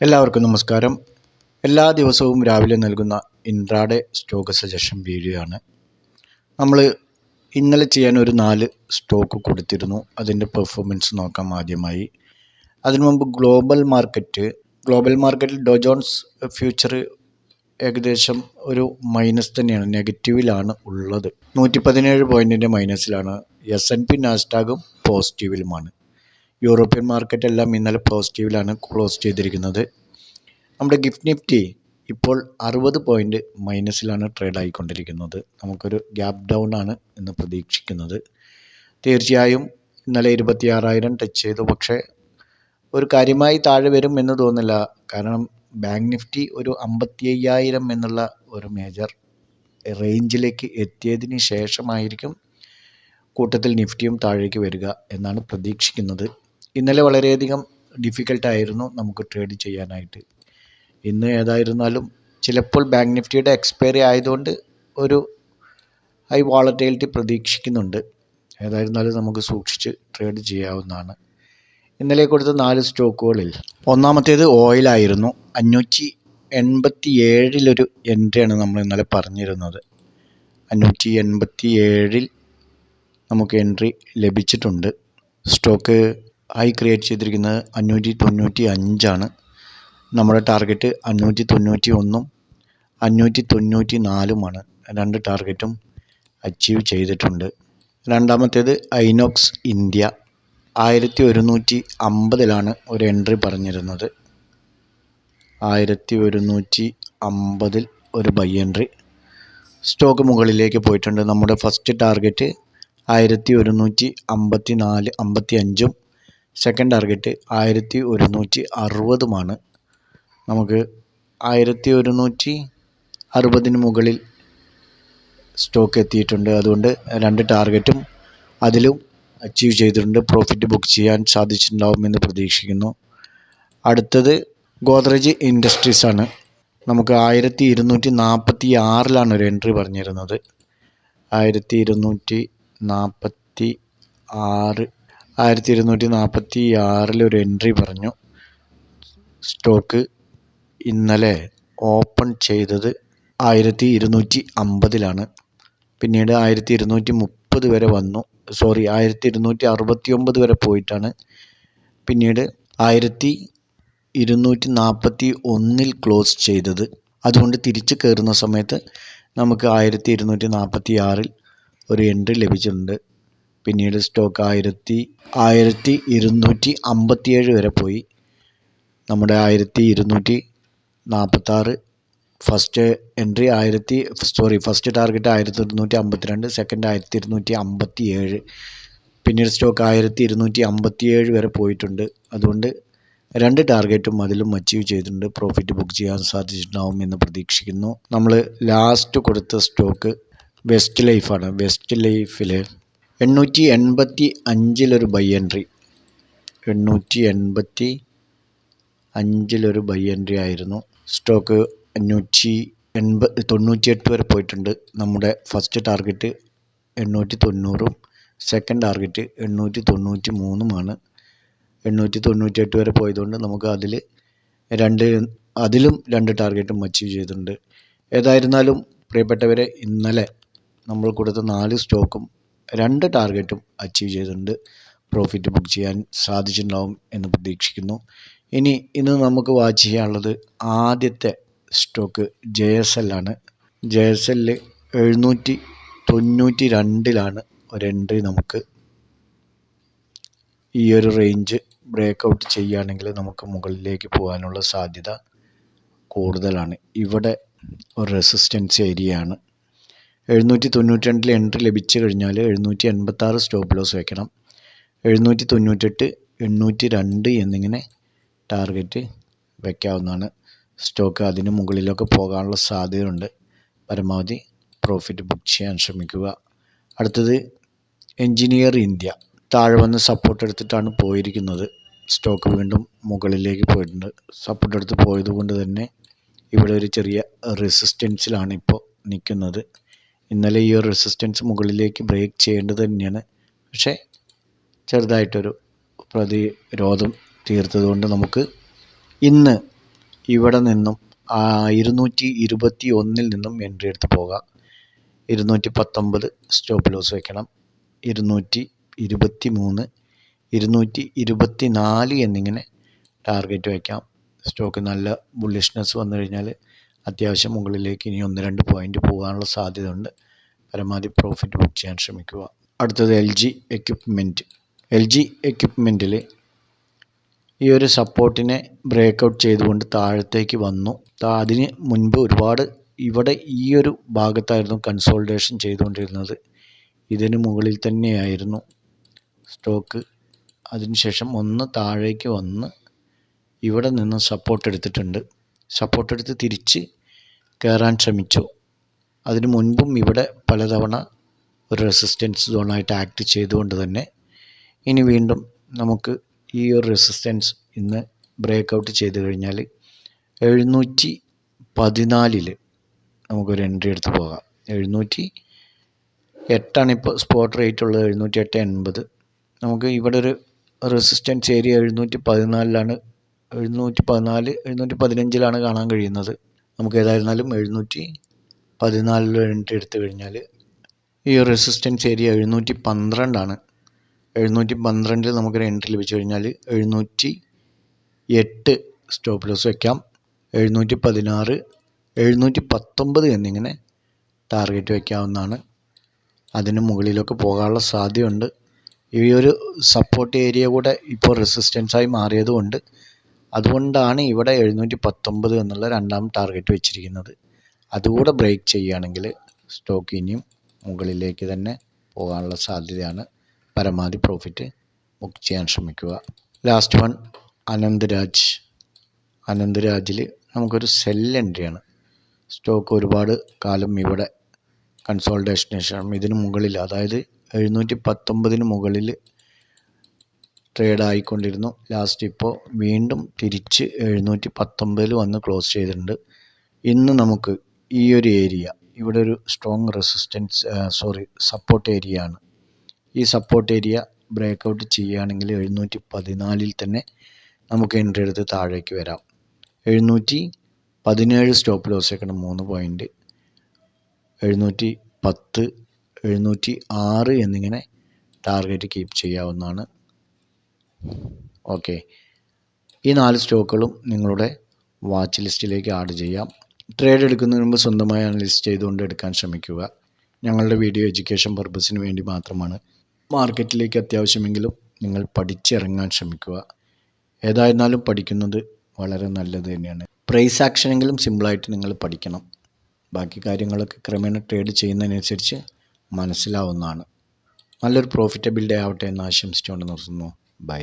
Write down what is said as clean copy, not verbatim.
എല്ലാവർക്കും നമസ്കാരം. എല്ലാ ദിവസവും രാവിലെ നൽകുന്ന ഇൻട്രാഡേ സ്റ്റോക്ക് സജഷൻ വീഡിയോ ആണ്. നമ്മൾ ഇന്നലെ ചെയ്യാൻ ഒരു 4 സ്റ്റോക്ക് കൊടുത്തിരുന്നു. അതിൻ്റെ പെർഫോമൻസ് നോക്കാം ആദ്യമായി. അതിനു മുമ്പ് ഗ്ലോബൽ മാർക്കറ്റിൽ ഡോ ജോൺസ് ഫ്യൂച്ചർ ഏകദേശം ഒരു മൈനസ് തന്നെയാണ്, നെഗറ്റീവിലാണ് ഉള്ളത്. 117 പോയിൻറ്റിൻ്റെ മൈനസിലാണ്. S&P നാസ്ഡാക്കും പോസിറ്റീവിലുമാണ്. യൂറോപ്യൻ മാർക്കറ്റ് എല്ലാം ഇന്നലെ പോസിറ്റീവിലാണ് ക്ലോസ് ചെയ്തിരിക്കുന്നത്. നമ്മുടെ ഗിഫ്റ്റ് നിഫ്റ്റി ഇപ്പോൾ 60 പോയിൻറ്റ് മൈനസിലാണ് ട്രേഡ് ആയിക്കൊണ്ടിരിക്കുന്നത്. നമുക്കൊരു ഗ്യാപ്പ് ഡൗൺ ആണ് എന്ന് പ്രതീക്ഷിക്കുന്നത്. തീർച്ചയായും ഇന്നലെ 26,000 ടച്ച് ചെയ്തു, പക്ഷേ ഒരു കാര്യമായി താഴെ വരും എന്ന് തോന്നില്ല. കാരണം ബാങ്ക് നിഫ്റ്റി ഒരു 55,000 എന്നുള്ള ഒരു മേജർ റേഞ്ചിലേക്ക് എത്തിയതിന് ശേഷമായിരിക്കും കൂട്ടത്തിൽ നിഫ്റ്റിയും താഴേക്ക് വരിക എന്നാണ് പ്രതീക്ഷിക്കുന്നത്. ഇന്നലെ വളരെയധികം ഡിഫിക്കൽട്ടായിരുന്നു നമുക്ക് ട്രേഡ് ചെയ്യാനായിട്ട്. ഇന്ന് ഏതായിരുന്നാലും ചിലപ്പോൾ ബാങ്ക് നിഫ്റ്റിയുടെ എക്സ്പയറി ആയതുകൊണ്ട് ഒരു ഹൈ വോളറ്റിലിറ്റി പ്രതീക്ഷിക്കുന്നുണ്ട്. ഏതായിരുന്നാലും നമുക്ക് സൂക്ഷിച്ച് ട്രേഡ് ചെയ്യാവുന്നതാണ്. ഇന്നലെ കൊടുത്ത 4 സ്റ്റോക്കുകളിൽ ഒന്നാമത്തേത് ഓയിലായിരുന്നു. 587 എൻട്രിയാണ് നമ്മൾ ഇന്നലെ പറഞ്ഞിരുന്നത്. 587 നമുക്ക് എൻട്രി ലഭിച്ചിട്ടുണ്ട്. സ്റ്റോക്ക് ഹൈ ക്രിയേറ്റ് ചെയ്തിരിക്കുന്നത് 595 നമ്മുടെ ടാർഗറ്റ് 591 594 രണ്ട് ടാർഗറ്റും അച്ചീവ് ചെയ്തിട്ടുണ്ട്. രണ്ടാമത്തേത് ഐനോക്സ് ഇന്ത്യ 1150 ഒരു എൻട്രി പറഞ്ഞിരുന്നത്. 1150 ഒരു ബൈ എൻട്രി. സ്റ്റോക്ക് മുകളിലേക്ക് പോയിട്ടുണ്ട്. നമ്മുടെ ഫസ്റ്റ് ടാർഗറ്റ് 1154-55 സെക്കൻഡ് ടാർഗറ്റ് 1160 നമുക്ക് 1160 മുകളിൽ സ്റ്റോക്ക് എത്തിയിട്ടുണ്ട്. അതുകൊണ്ട് 2 ടാർഗറ്റും അതിലും അച്ചീവ് ചെയ്തിട്ടുണ്ട്. പ്രോഫിറ്റ് ബുക്ക് ചെയ്യാൻ സാധിച്ചിട്ടുണ്ടാവുമെന്ന് പ്രതീക്ഷിക്കുന്നു. അടുത്തത് ഗോദ്രേജ് ഇൻഡസ്ട്രീസ് ആണ്. നമുക്ക് 1246 ഒരു എൻട്രി പറഞ്ഞിരുന്നത്. 1246 ഒരു എൻട്രി പറഞ്ഞു. സ്റ്റോക്ക് ഇന്നലെ ഓപ്പൺ ചെയ്തത് 1250 പിന്നീട് 1230 വരെ വന്നു. 1269 വരെ പോയിട്ടാണ് പിന്നീട് 1241 ക്ലോസ് ചെയ്തത്. അതുകൊണ്ട് തിരിച്ച് കയറുന്ന സമയത്ത് നമുക്ക് 1246 ഒരു എൻട്രി ലഭിച്ചിട്ടുണ്ട്. പിന്നീട് സ്റ്റോക്ക് 1257 വരെ പോയി. നമ്മുടെ 1246 first entry first target 1252, second 1257. പിന്നീട് സ്റ്റോക്ക് 1257 വരെ പോയിട്ടുണ്ട്. അതുകൊണ്ട് 2 ടാർഗറ്റും അതിലും അച്ചീവ് ചെയ്തിട്ടുണ്ട്. പ്രോഫിറ്റ് ബുക്ക് ചെയ്യാൻ സാധിച്ചിട്ടുണ്ടാവും എന്ന് പ്രതീക്ഷിക്കുന്നു. നമ്മൾ ലാസ്റ്റ് കൊടുത്ത സ്റ്റോക്ക് വെസ്റ്റ് ലൈഫാണ്. വെസ്റ്റ് ലൈഫിൽ 885 ഒരു ബൈ എൻട്രി. 885 ഒരു ബൈ എൻട്രി ആയിരുന്നു. സ്റ്റോക്ക് 598 വരെ പോയിട്ടുണ്ട്. നമ്മുടെ ഫസ്റ്റ് ടാർഗറ്റ് 890, സെക്കൻഡ് ടാർഗറ്റ് 893 898 വരെ പോയതുകൊണ്ട് നമുക്ക് അതിലും 2 ടാർഗറ്റും അച്ചീവ് ചെയ്തിട്ടുണ്ട്. ഏതായിരുന്നാലും പ്രിയപ്പെട്ടവരെ, ഇന്നലെ നമ്മൾ കൊടുത്ത 4 സ്റ്റോക്കും 2 ടാർഗറ്റും അച്ചീവ് ചെയ്തിട്ടുണ്ട്. പ്രോഫിറ്റ് ബുക്ക് ചെയ്യാൻ സാധിച്ചിട്ടുണ്ടാവും എന്ന് പ്രതീക്ഷിക്കുന്നു. ഇന്ന് നമുക്ക് വാച്ച് ചെയ്യാനുള്ളത് ആദ്യത്തെ സ്റ്റോക്ക് JSL ആണ്. JSL 792 ഒരു എൻട്രി. നമുക്ക് ഈ ഒരു റേഞ്ച് ബ്രേക്ക് ഔട്ട് ചെയ്യുകയാണെങ്കിൽ നമുക്ക് മുകളിലേക്ക് പോകാനുള്ള സാധ്യത കൂടുതലാണ്. ഇവിടെ ഒരു റെസിസ്റ്റൻസ് ഏരിയയാണ്. 792 എൻട്രി ലഭിച്ചു കഴിഞ്ഞാൽ 786 സ്റ്റോപ്പ് ലോസ് വയ്ക്കണം. 798, 802 എന്നിങ്ങനെ ടാർഗറ്റ് വയ്ക്കാവുന്നതാണ്. സ്റ്റോക്ക് അതിന് മുകളിലൊക്കെ പോകാനുള്ള സാധ്യതയുണ്ട്. പരമാവധി പ്രോഫിറ്റ് ബുക്ക് ചെയ്യാൻ ശ്രമിക്കുക. അടുത്തത് എഞ്ചിനീയർ ഇന്ത്യ താഴെ വന്ന് സപ്പോർട്ട് എടുത്തിട്ടാണ് പോയിരിക്കുന്നത്. സ്റ്റോക്ക് വീണ്ടും മുകളിലേക്ക് പോയിട്ടുണ്ട്. സപ്പോർട്ട് എടുത്ത് പോയത് കൊണ്ട് തന്നെ ഇവിടെ ഒരു ചെറിയ റെസിസ്റ്റൻസിലാണ് ഇപ്പോൾ നിൽക്കുന്നത്. ഇന്നലെ ഈ ഒരു റെസിസ്റ്റൻസ് മുകളിലേക്ക് ബ്രേക്ക് ചെയ്യേണ്ടത് തന്നെയാണ്. പക്ഷേ ചെറുതായിട്ടൊരു പ്രതിരോധം തീർത്തതുകൊണ്ട് നമുക്ക് ഇന്ന് ഇവിടെ നിന്നും 221 നിന്നും എൻട്രി എടുത്ത് പോകാം. 219 സ്റ്റോപ്പ് ലോസ് വെക്കണം. 223, 224 എന്നിങ്ങനെ ടാർഗറ്റ് വയ്ക്കാം. സ്റ്റോക്ക് നല്ല ബുള്ളിഷ്നെസ് വന്നു കഴിഞ്ഞാൽ അത്യാവശ്യം മുകളിലേക്ക് ഇനി 1-2 പോയിൻ്റ് പോകാനുള്ള സാധ്യത ഉണ്ട്. പരമാവധി പ്രോഫിറ്റ് ബുക്ക് ചെയ്യാൻ ശ്രമിക്കുക. അടുത്തത് LG എക്യുപ്മെൻറ്റ്. LG എക്യുപ്മെൻറ്റിൽ ഈ ഒരു സപ്പോർട്ടിനെ ബ്രേക്കൗട്ട് ചെയ്തുകൊണ്ട് താഴത്തേക്ക് വന്നു. അതിന് മുൻപ് ഒരുപാട് ഇവിടെ ഈ ഒരു ഭാഗത്തായിരുന്നു കൺസോൾട്ടേഷൻ ചെയ്തുകൊണ്ടിരുന്നത്. ഇതിന് മുകളിൽ തന്നെയായിരുന്നു സ്റ്റോക്ക്. അതിനുശേഷം ഒന്ന് താഴേക്ക് വന്ന് ഇവിടെ നിന്ന് സപ്പോർട്ട് എടുത്തിട്ടുണ്ട്. സപ്പോർട്ട് എടുത്ത് തിരിച്ച് കയറാൻ ശ്രമിച്ചു. അതിനു മുൻപും ഇവിടെ പലതവണ ഒരു റെസിസ്റ്റൻസ് സോണായിട്ട് ആക്ട് ചെയ്തുകൊണ്ട് തന്നെ ഇനി വീണ്ടും നമുക്ക് ഈ ഒരു റെസിസ്റ്റൻസ് ഇന്ന് ബ്രേക്കൗട്ട് ചെയ്ത് കഴിഞ്ഞാൽ 714 നമുക്കൊരു എൻട്രി എടുത്ത് പോകാം. 708 ഇപ്പോൾ സ്പോട്ട് റേറ്റ് ഉള്ളത്. 708.80. നമുക്ക് ഇവിടെ ഒരു റെസിസ്റ്റൻസ് ഏരിയ 714 715 കാണാൻ കഴിയുന്നത്. നമുക്ക് ഏതായിരുന്നാലും 714 എൻട്രി എടുത്തു കഴിഞ്ഞാൽ ഈ റെസിസ്റ്റൻസ് ഏരിയ 712 712 നമുക്കൊരു എൻട്രി ലഭിച്ചു കഴിഞ്ഞാൽ 708 സ്റ്റോപ്പ് ലോസ് വയ്ക്കാം. 716, 719 എന്നിങ്ങനെ ടാർഗറ്റ് വയ്ക്കാവുന്നതാണ്. അതിന് മുകളിലൊക്കെ പോകാനുള്ള സാധ്യതയുണ്ട്. ഈ ഒരു സപ്പോർട്ട് ഏരിയ കൂടെ ഇപ്പോൾ റെസിസ്റ്റൻസായി മാറിയതുകൊണ്ട് അതുകൊണ്ടാണ് ഇവിടെ 719 എന്നുള്ള രണ്ടാം ടാർഗറ്റ് വെച്ചിരിക്കുന്നത്. അതുകൂടെ ബ്രേക്ക് ചെയ്യുകയാണെങ്കിൽ സ്റ്റോക്ക് ഇനിയും മുകളിലേക്ക് തന്നെ പോകാനുള്ള സാധ്യതയാണ്. പരമാവധി പ്രോഫിറ്റ് ബുക്ക് ചെയ്യാൻ ശ്രമിക്കുക. ലാസ്റ്റ് വൺ അനന്തരാജിൽ നമുക്കൊരു സെൽ എൻട്രിയാണ്. സ്റ്റോക്ക് ഒരുപാട് കാലം ഇവിടെ കൺസോൾട്ടേഷന് ശേഷം ഇതിന് മുകളിൽ, അതായത് 719 മുകളിൽ ട്രേഡ് ആയിക്കൊണ്ടിരുന്നു. ലാസ്റ്റ് ഇപ്പോൾ വീണ്ടും തിരിച്ച് 719 വന്ന് ക്ലോസ് ചെയ്തിട്ടുണ്ട്. ഇന്ന് നമുക്ക് ഈ ഒരു ഏരിയ ഇവിടെ ഒരു സ്ട്രോങ് സപ്പോർട്ട് ഏരിയ ആണ്. ഈ സപ്പോർട്ട് ഏരിയ ബ്രേക്കൗട്ട് ചെയ്യുകയാണെങ്കിൽ 714 തന്നെ നമുക്ക് എൻട്രി എടുത്ത് താഴേക്ക് വരാം. 717 സ്റ്റോപ്പ് ലോസ് വെക്കണം, 3 പോയിൻ്റ്. 710, 706 എന്നിങ്ങനെ ടാർഗറ്റ് കീപ്പ് ചെയ്യാവുന്നതാണ്. ഓക്കെ, ഈ 4 സ്റ്റോക്കുകളും നിങ്ങളുടെ വാച്ച് ലിസ്റ്റിലേക്ക് ആഡ് ചെയ്യാം. ട്രേഡ് എടുക്കുന്നതിന് മുമ്പ് സ്വന്തമായി അനലിസ്റ്റ് ചെയ്തുകൊണ്ട് എടുക്കാൻ ശ്രമിക്കുക. ഞങ്ങളുടെ വീഡിയോ എഡ്യൂക്കേഷൻ പർപ്പസിന് വേണ്ടി മാത്രമാണ്. മാർക്കറ്റിലേക്ക് അത്യാവശ്യമെങ്കിലും നിങ്ങൾ പഠിച്ചിറങ്ങാൻ ശ്രമിക്കുക. ഏതായിരുന്നാലും പഠിക്കുന്നത് വളരെ നല്ലത് തന്നെയാണ്. പ്രൈസ് ആക്ഷനെങ്കിലും സിമ്പിളായിട്ട് നിങ്ങൾ പഠിക്കണം. ബാക്കി കാര്യങ്ങളൊക്കെ ക്രമേണ ട്രേഡ് ചെയ്യുന്നതിനനുസരിച്ച് മനസ്സിലാവുന്നതാണ്. നല്ലൊരു പ്രോഫിറ്റബിൾ ഡേ ആവട്ടെ എന്ന് ആശംസിച്ചുകൊണ്ട് നിർത്തുന്നു. ബൈ.